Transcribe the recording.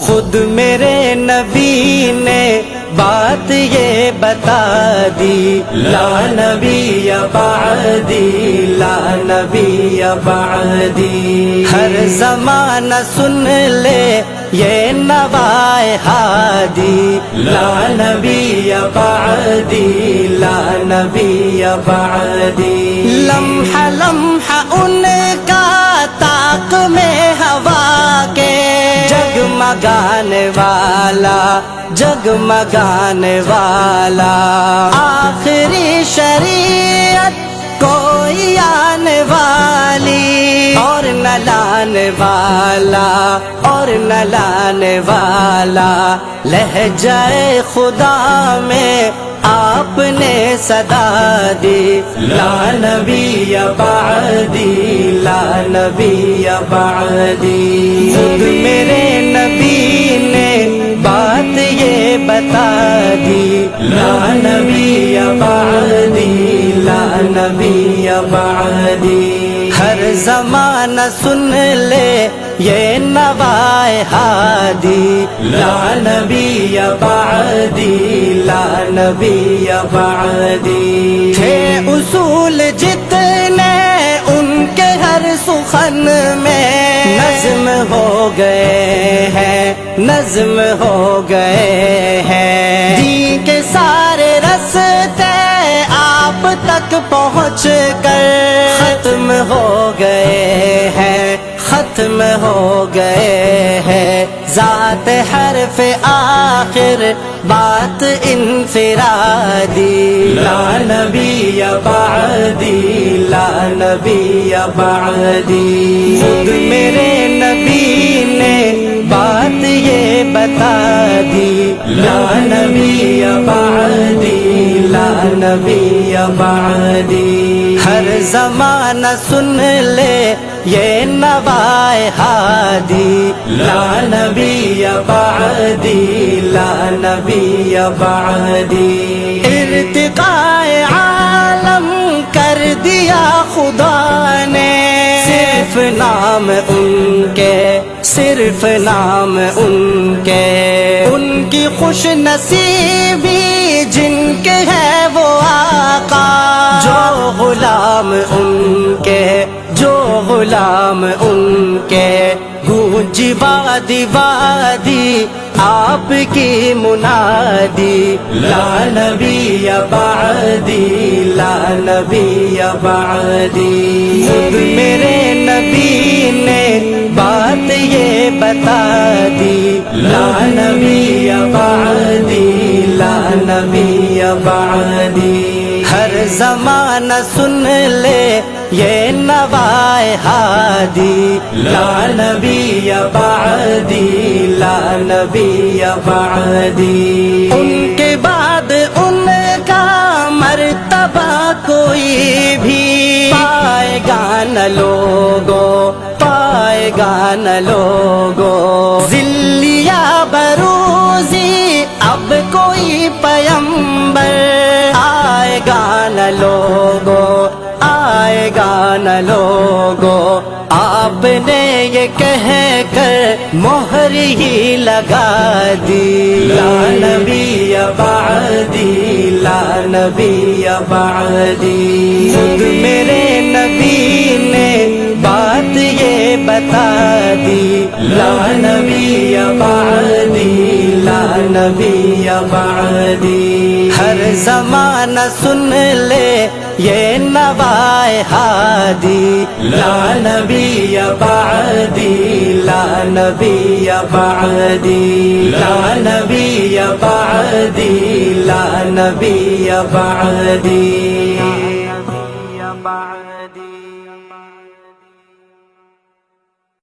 خود میرے نبی نے بات یہ بتا دی، لا نبی بعدی، لا نبی بعدی۔ ہر زمانہ سن لے یہ نوائے ہادی، لا نبی بعدی، لا نبی بعدی۔ لمحہ لمحہ ان کا طاق میں ہوا کے جگمگانے والا، جگمگانے والا، آخری شریعت کوئی آنے والی، اور نہ لانے والا، اور نہ لانے والا۔ لہجہ خدا میں آپ نے صدا دی، لا نبی بعدی، لا نبی بعدی۔ خود میرے نبی نے بات یہ بتا دی، لا نبی بعدی، لا نبی بعدی۔ ہر زمانہ سن لے یہ نوائے ہادی، لا نبی بعدی، لا نبی بعدی۔ تھے اصول جتنے ان کے ہر سخن میں نظم ہو گئے ہیں، نظم ہو گئے ہیں۔ دین کے سارے رستے آپ تک پہنچ کر ختم ہو گئے ہیں، ختم ہو گئے ہیں۔ ذات حرف آخر بات انفرادی، لا نبی بعدی، لا نبی بعدی۔ خود میرے نبی نے بات یہ بتا دی، لا نبی بعدی، لا نبی بعدی۔ ہر زمانہ سن لے یہ نوائے ہادی، لا نبی بعدی، لا نبی بعدی۔ ارتقاء عالم کر دیا خدا نے، صرف نام ان کے، صرف نام ان کے۔ ان کی خوش نصیبی جن کے ہے وہ آقا، جو غلام ان کے، جو غلام ان کے۔ گونجی وادی وادی آپ کی منادی، لا نبی بعدی، لا نبی بعدی۔ خود میرے نبی نے بات یہ بتا دی، لا نبی بعدی، لا نبی بعدی۔ ہر زمانہ سن لے یہ نوائے ہادی، لا نبی بعدی، لا نبی بعدی۔ ان کے بعد ان کا مرتبہ کوئی بھی پائے گا نہ لوگو، پائے گا نہ لوگو۔ ذلیا بروزی اب کوئی پیمبر آئے گا نہ لوگو، آئے گا نہ لوگو۔ آپ نے یہ کہہ کر مہر ہی لگا دی، لا نبی بعدی، لا نبی بعدی۔ خود میرے نبی نے بات یہ بتا دی، لا نبی بعدی، لا نبی بعدی۔ ہر زمانہ سن لے یہ نوائے ہادی، لا نبی بعدی، لا نبی بعدی، لا نبی بعدی، لا نبی بعدی۔